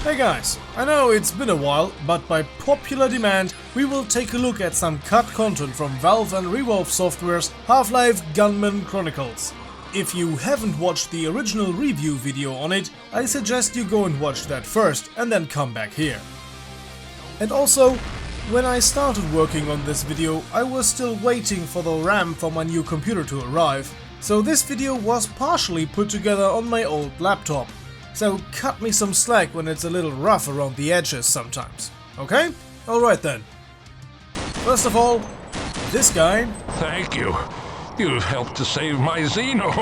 Hey guys, I know it's been a while, but by popular demand we will take a look at some cut content from Valve and Revolve Software's Half-Life Gunman Chronicles. If you haven't watched the original review video on it, I suggest you go and watch that first and then come back here. And also, when I started working on this video, I was still waiting for the RAM for my new computer to arrive, so this video was partially put together on my old laptop. So cut me some slack when it's a little rough around the edges sometimes, okay? Alright then. First of all, this guy. Thank you. You've helped to save my Xenome.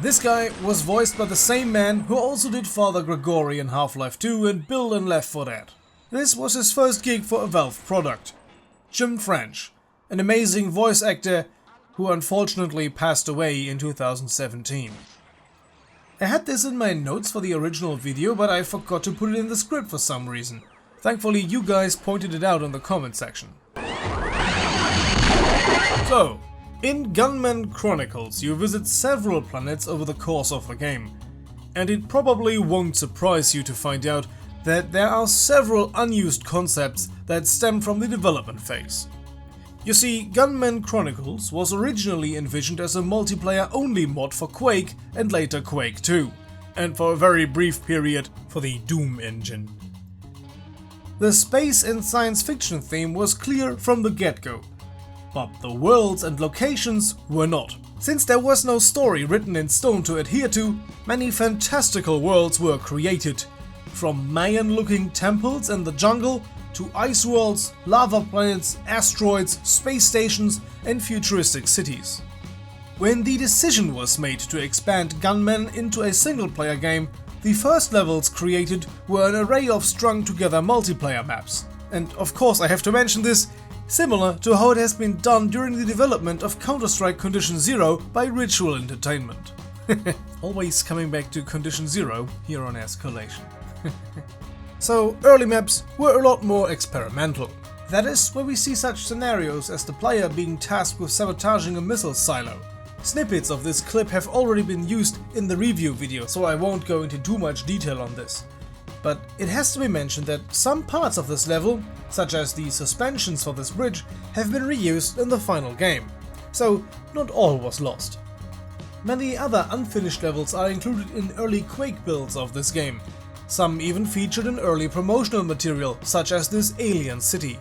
This guy was voiced by the same man who also did Father Gregory in Half-Life 2 and Bill in Left 4 Dead. This was his first gig for a Valve product. Jim French, an amazing voice actor who unfortunately passed away in 2017. I had this in my notes for the original video, but I forgot to put it in the script for some reason. Thankfully, you guys pointed it out in the comment section. So, in Gunman Chronicles, you visit several planets over the course of the game. And it probably won't surprise you to find out that there are several unused concepts that stem from the development phase. You see, Gunman Chronicles was originally envisioned as a multiplayer-only mod for Quake and later Quake 2, and for a very brief period for the Doom engine. The space and science fiction theme was clear from the get-go, but the worlds and locations were not. Since there was no story written in stone to adhere to, many fantastical worlds were created, from Mayan-looking temples in the jungle to ice worlds, lava planets, asteroids, space stations and futuristic cities. When the decision was made to expand Gunman into a single-player game, the first levels created were an array of strung-together multiplayer maps. And of course I have to mention this, similar to how it has been done during the development of Counter-Strike Condition Zero by Ritual Entertainment. Always coming back to Condition Zero here on ESCalation. So, early maps were a lot more experimental. That is where we see such scenarios as the player being tasked with sabotaging a missile silo. Snippets of this clip have already been used in the review video, so I won't go into too much detail on this. But it has to be mentioned that some parts of this level, such as the suspensions for this bridge, have been reused in the final game. So, not all was lost. Many other unfinished levels are included in early Quake builds of this game. Some even featured an early promotional material, such as this alien city.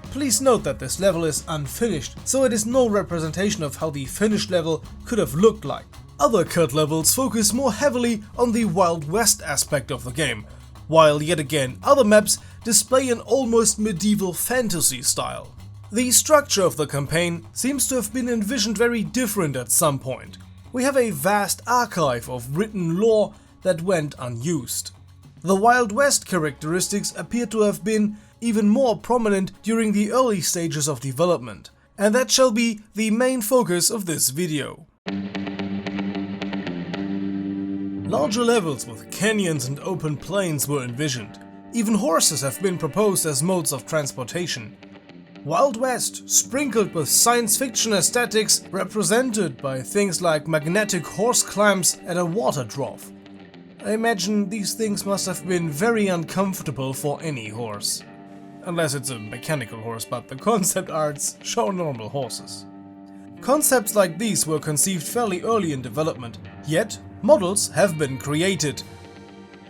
Please note that this level is unfinished, so it is no representation of how the finished level could have looked like. Other cut levels focus more heavily on the Wild West aspect of the game, while yet again other maps display an almost medieval fantasy style. The structure of the campaign seems to have been envisioned very different at some point. We have a vast archive of written lore that went unused. The Wild West characteristics appear to have been even more prominent during the early stages of development, and that shall be the main focus of this video. Larger levels with canyons and open plains were envisioned. Even horses have been proposed as modes of transportation. Wild West, sprinkled with science fiction aesthetics represented by things like magnetic horse clamps and a water trough. I imagine these things must have been very uncomfortable for any horse. Unless it's a mechanical horse, but the concept arts show normal horses. Concepts like these were conceived fairly early in development, yet models have been created.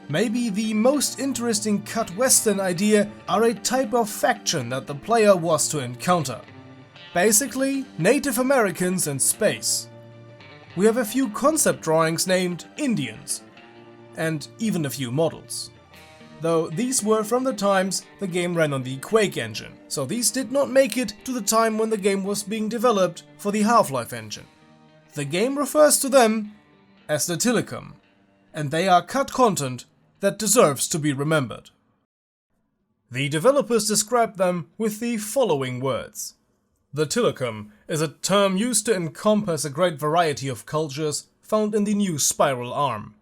Maybe the most interesting cut western idea are a type of faction that the player was to encounter. Basically, Native Americans in space. We have a few concept drawings named Indians, and even a few models. Though these were from the times the game ran on the Quake engine, so these did not make it to the time when the game was being developed for the Half-Life engine. The game refers to them as the Tilikum, and they are cut content that deserves to be remembered. The developers described them with the following words. The Tilikum is a term used to encompass a great variety of cultures found in the new Spiral Arm.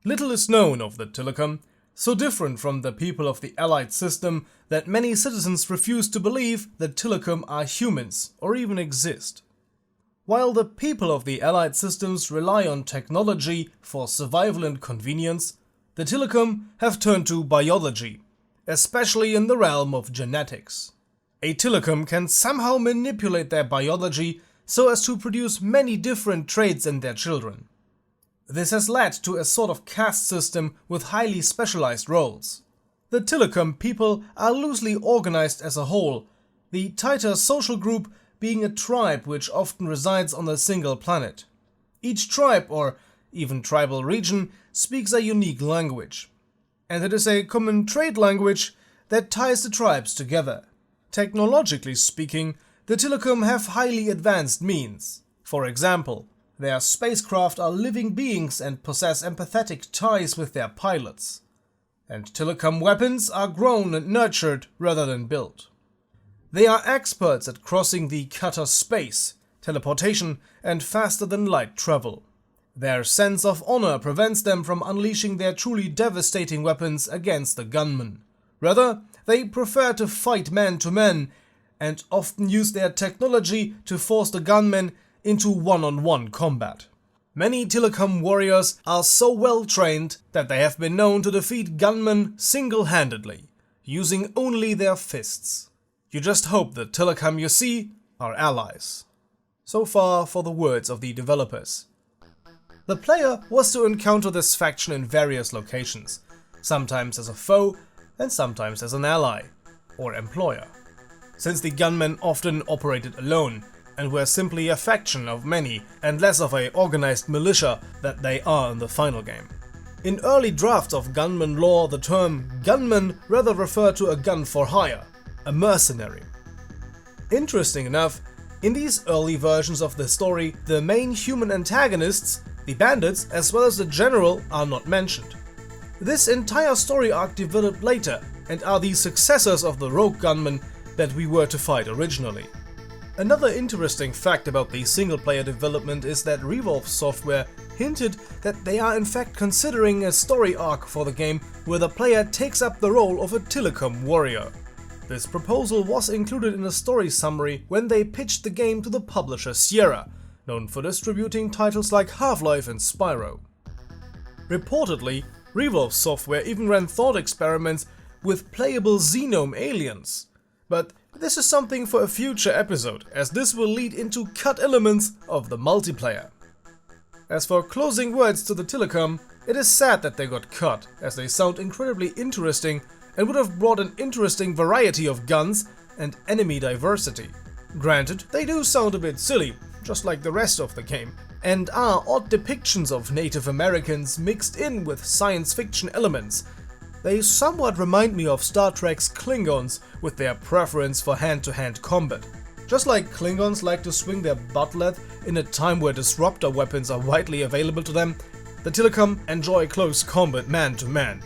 Little is known of the Tilikum, so different from the people of the Allied system that many citizens refuse to believe that Tilikum are humans or even exist. While the people of the Allied systems rely on technology for survival and convenience, The Tilikum have turned to biology, especially in the realm of genetics. A Tilikum can somehow manipulate their biology so as to produce many different traits in their children. This has led to a sort of caste system with highly specialized roles. The Tilikum people are loosely organized as a whole, the tighter social group being a tribe which often resides on a single planet. Each tribe, or even tribal region, speaks a unique language. And it is a common trade language that ties the tribes together. Technologically speaking, the Tilikum have highly advanced means. For example, their spacecraft are living beings and possess empathetic ties with their pilots. And Tilikum weapons are grown and nurtured rather than built. They are experts at crossing the cutter space, teleportation, and faster-than-light travel. Their sense of honor prevents them from unleashing their truly devastating weapons against the gunman. Rather, they prefer to fight man-to-man, and often use their technology to force the gunmen into one-on-one combat. Many Tilikum warriors are so well trained that they have been known to defeat gunmen single-handedly, using only their fists. You just hope the Tilikum you see are allies. So far for the words of the developers. The player was to encounter this faction in various locations, sometimes as a foe and sometimes as an ally or employer. Since the gunmen often operated alone and were simply a faction of many and less of a organized militia that they are in the final game. In early drafts of gunman lore, the term gunman rather referred to a gun for hire, a mercenary. Interesting enough, in these early versions of the story, the main human antagonists, the bandits as well as the general, are not mentioned. This entire story arc developed later and are the successors of the rogue gunmen that we were to fight originally. Another interesting fact about the single-player development is that Revolve Software hinted that they are in fact considering a story arc for the game where the player takes up the role of a Tilikum warrior. This proposal was included in a story summary when they pitched the game to the publisher Sierra, known for distributing titles like Half-Life and Spyro. Reportedly, Revolve Software even ran thought experiments with playable xenome aliens. But this is something for a future episode, as this will lead into cut elements of the multiplayer. As for closing words to the Tilikum, it is sad that they got cut, as they sound incredibly interesting and would have brought an interesting variety of guns and enemy diversity. Granted, they do sound a bit silly, just like the rest of the game, and are odd depictions of Native Americans mixed in with science fiction elements. They somewhat remind me of Star Trek's Klingons with their preference for hand-to-hand combat. Just like Klingons like to swing their buttlet in a time where disruptor weapons are widely available to them, the Tilikum enjoy close combat man-to-man,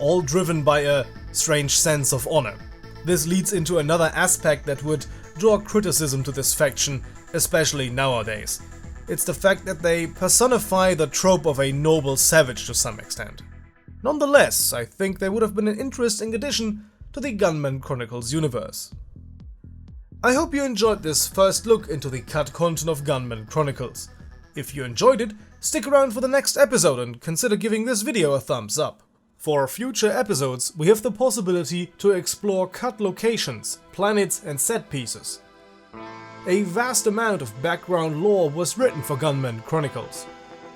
all driven by a strange sense of honor. This leads into another aspect that would draw criticism to this faction, especially nowadays. It's the fact that they personify the trope of a noble savage to some extent. Nonetheless, I think they would have been an interesting addition to the Gunman Chronicles universe. I hope you enjoyed this first look into the cut content of Gunman Chronicles. If you enjoyed it, stick around for the next episode and consider giving this video a thumbs up. For future episodes, we have the possibility to explore cut locations, planets and set pieces. A vast amount of background lore was written for Gunman Chronicles,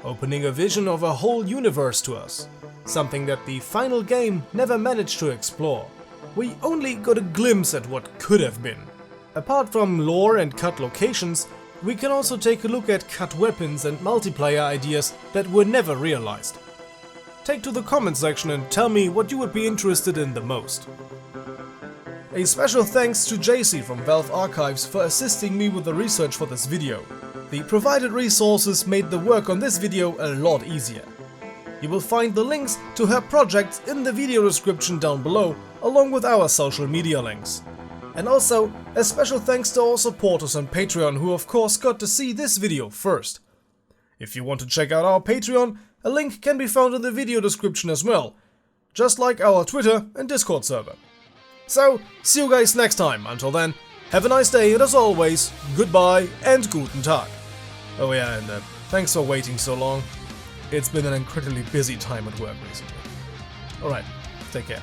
opening a vision of a whole universe to us, something that the final game never managed to explore. We only got a glimpse at what could have been. Apart from lore and cut locations, we can also take a look at cut weapons and multiplayer ideas that were never realized. Take to the comment section and tell me what you would be interested in the most. A special thanks to Jaycie from Valve Archives for assisting me with the research for this video. The provided resources made the work on this video a lot easier. You will find the links to her projects in the video description down below, along with our social media links. And also, a special thanks to our supporters on Patreon who of course got to see this video first. If you want to check out our Patreon, a link can be found in the video description as well, just like our Twitter and Discord server. So, see you guys next time. Until then, have a nice day and as always, goodbye and guten Tag. Oh yeah, and thanks for waiting so long. It's been an incredibly busy time at work recently. Alright, take care.